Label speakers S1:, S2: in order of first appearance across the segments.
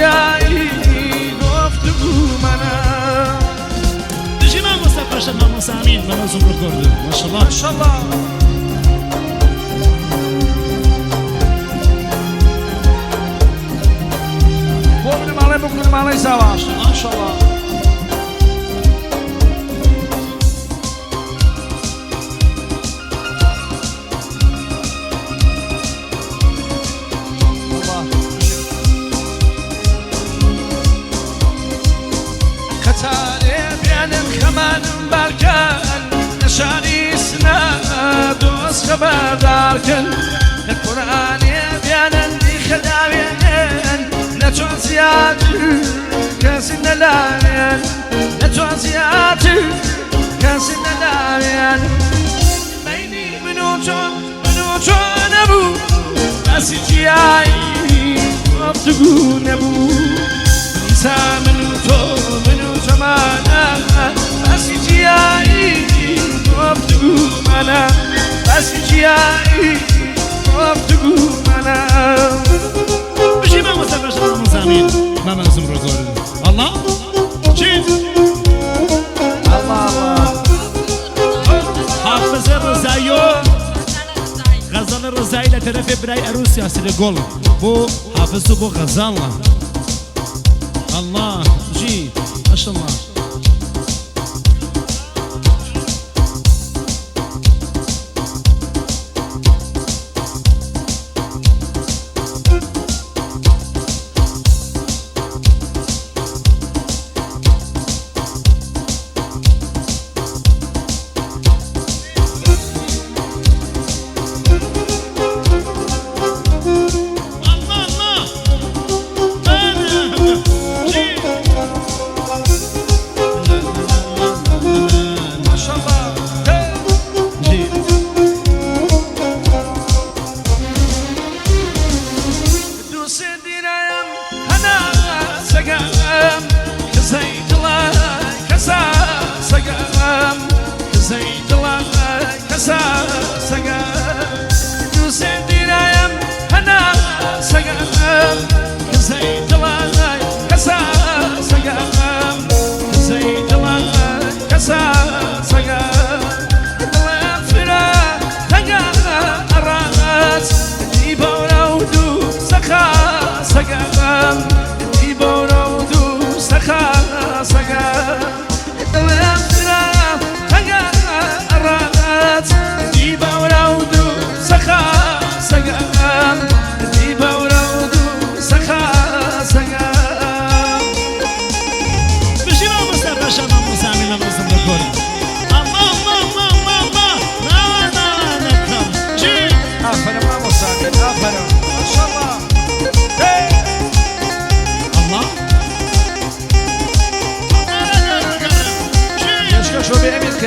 S1: جایی گفتگو منم
S2: دیجی من مصطفی شد من مسامین من ازم رو کردم ماشالله
S1: ماشالله بکنیم علی بکنیم علی سواش ماشالله خمانم برکن نشانی سنا دوست خبر دارکن قرآنی بیانن دی خداوین نتوان زیاد کسی نلاوین نتوان زیاد کسی نلاوین بینی منو تو نبو بسی جایی گفتگو نبو ایسا منو تو منم بسی جایی گفتگو منم بسی جایی گفتگو منم
S2: بشی من مصطفی شد من مسامین من ازم رو کردم الله چی؟
S1: الله
S2: حافظ رضایو غزال رضایی لطرف برای عروسی اصل گل بو حافظ بو غزال الله جي ما شاء الله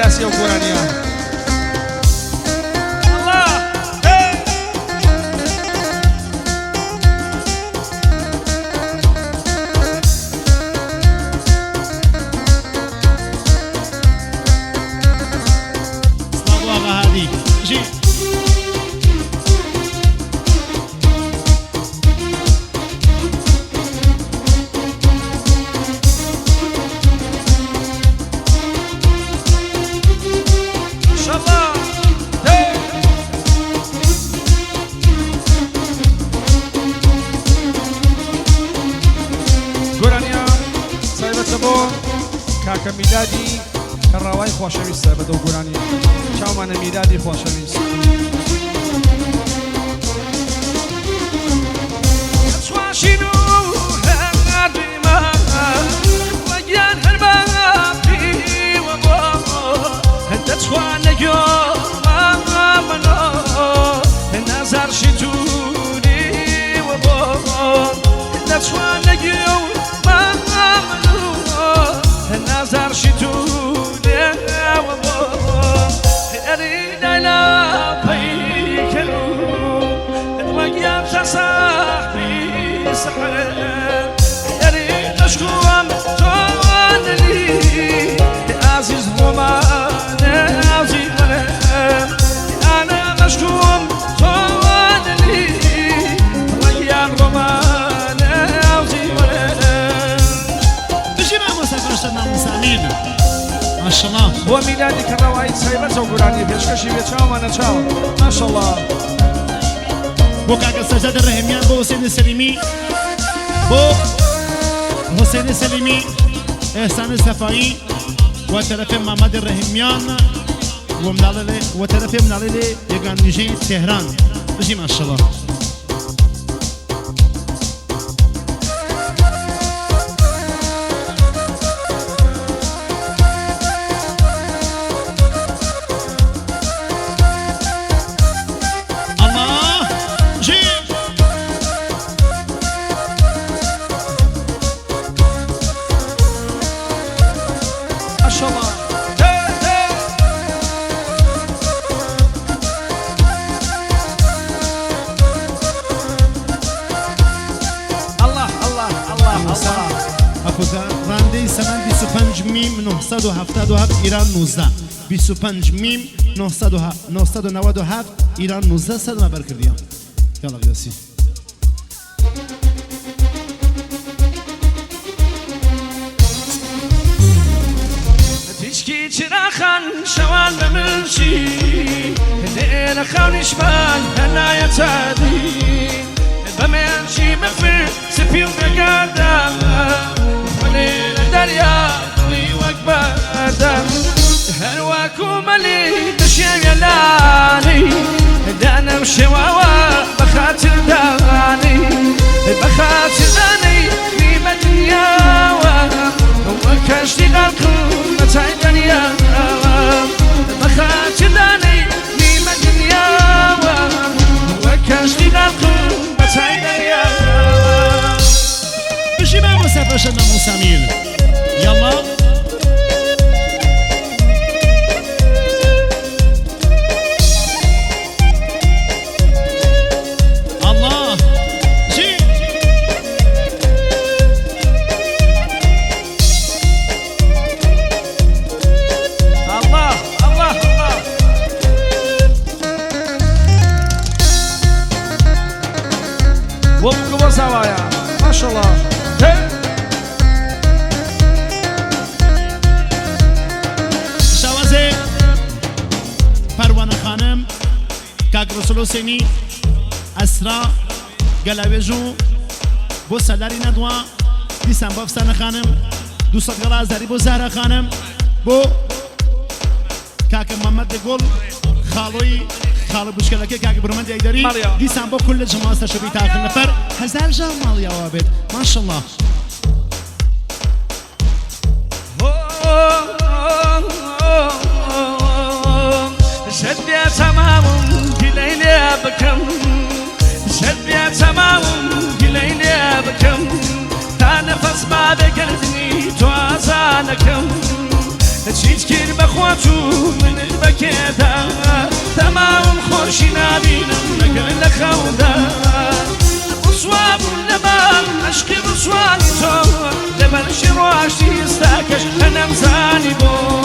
S1: سیاسی و قرآنی ها کاکە میلادی کە ڕاوای خۆشەویستە بە دڵگورانی چاومانە میلادی خۆشەویست چواشین و هەردیمە وەگیان هەرباپیوە بۆ دەتوانە گۆمەمەنۆ نازارشی تووریوە بۆ دەتوانە نظر شتونه و با اريد الى بيكلو ادمج يا صاحبي صحيح
S2: شاء الله
S1: بۆ میلادی کەڕەوایی سایبەت و گورانی پێشکەشی بێ چاومانە چاو ماشاء الله
S2: بۆ کاکە سەجاد ڕەحیمیان بۆ حوسێن سەلیمی بۆ حوسێن سەلیمی ئێحسان سەفایی و تەرەفێ مامەد ڕەحیمیان و تەرەفێ مناڵی لێ یەگانیژەی تێهران بژی ماشاء الله رانندەی سەمەند 25 میم 977 ئیران 19 25 میم 997 ئیران 19 سەدمە بەرکردیە یاڵا گەسی
S1: تیشکی چراخان شوان بمنشی لێرە خاونیشمان هەنایەتادی بەمێنشی بەفر سپی و بێگاردە لێرە دەریا دڵی وەک بەدەم هەرواکو مەلی بەشێویە لانی دانەم شێواوە بەخاتر دانی بەخاتر دانی نیمە دنیاوە وەک کەشتی غەرقم بەتای دەریاوە بەخاتر دانی نیمە دنیاوە وەک کەشتی غەرقم بەتای دەریاوە
S2: بژی مامۆستا پەشەد مامۆستا میل یاڵا
S1: ما شاء الله
S2: شوازه پروانه خانم کاک رسول حسینی اسرا گلاویجو بو سالاری ندوا دیسان با افسانه خانم 200 گلاز داری بو زهره خانم بو کاک محمد گل خالوی خالو بشکلکه کاک برمند ایداری دیسان با کل جماعت تشبیه تاخیر نفر 1000 جام مالی عوابد ماشاءالله
S1: شديا تمام قليلي بكم شديا تمام قليلي بكم تنفس بعد قلبي توازنكم تشكير بخواتو من البكيدا تمام خورشي نابينم نقل خودا صواب لبال عشقي بصواني تو لبال شرواشي استاكش انا مزاني بو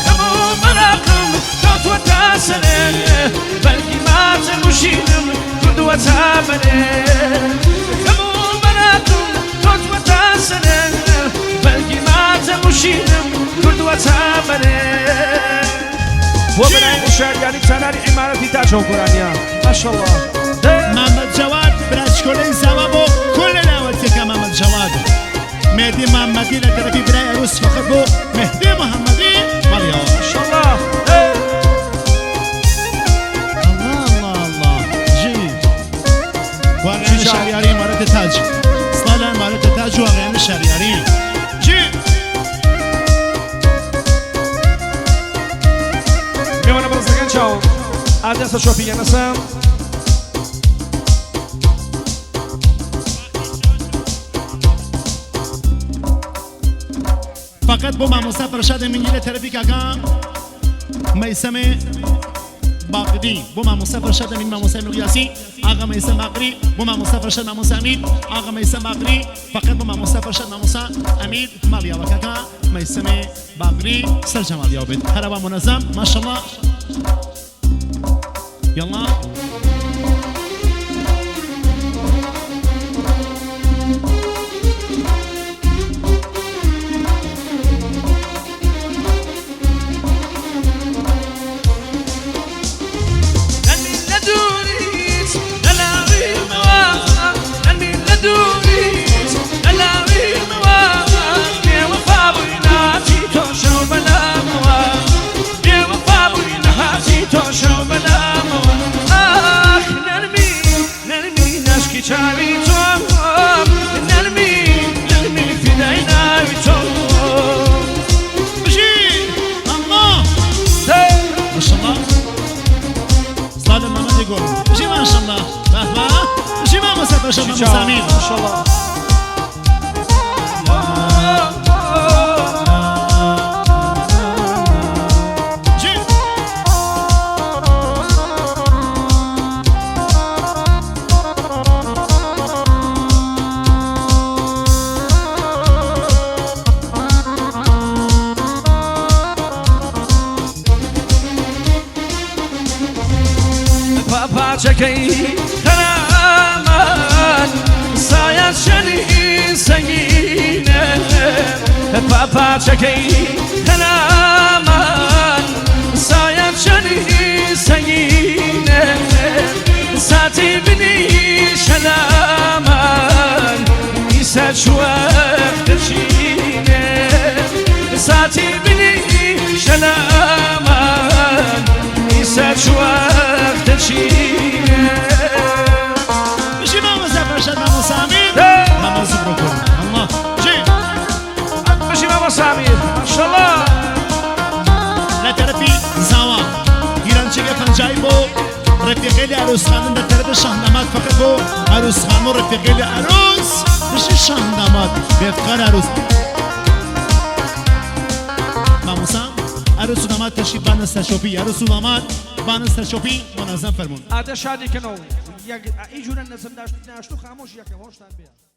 S1: خمو مراقم توت وتاسنه بلكي ما تمشينم قدوة تامنه خمو مراقم توت وتاسنه بلكي ما تمشينم قدوة تامنه وبناء مشارياني تناري عمارتي تاج وقرانيا ما شاء الله
S2: محمد جواد براشكولي سببو كل ناوتك محمد جواد مهدي محمدي لترفي براي عروس فقط بو مهدي محمدي مريم
S1: ما شاء الله
S2: الله الله جي واغاني شهرياري مارت تاج صلاة مارت تاج واغاني شهرياري جي
S1: میوانه برزگان چاو آدرس شوپینگ نسام
S2: فقط بو مامۆستا پەرشاد منی لە تەرەفی کاکا مەیسەمێ باقری بۆ مامۆستا پەرشاد من مامۆستای مقیاسی ئاغا مەیسەم باقری بۆ مامۆستا پەرشاد مامۆستا ئەمیر ئاغا مەیسەم باقری فقط بۆ مامۆستا پەرشاد مامۆستا ئەمیر ماڵیاوە کاکا مەیسەمێ باقری سەرجە ماڵیاوە بێت هەرەبا منەزەم ماشەڵڵا یەڵڵا
S1: ماشاءالله پاچکی خرامان سایت شنی سنگینه پاچکی خرامان سایت شنی سنگینه ساتی بنی شلامان ایسا شوق دشینه ساتی بنی شلامان ایسا شوق دشینه
S2: بشی ماما زفرشد ماما سامیر ماما زبرو کن الله جی
S1: بشی ماما سامیر ماشاءالله
S2: لطرفی زاوا گیرانچه پنجایی بو رفیقی عروس خانم در طرف شاهنامات فقط بو عروس خانم و رفیقی عروس بشی شاهنامات بفقر عروس ماما سام عروس و داماد تشریف بان سرشوپی عروس و داماد بان سرشوپی منظم فرمون
S1: آده شادی کنو یک ای جور نظم داشت خاموش یک هوشتن بیا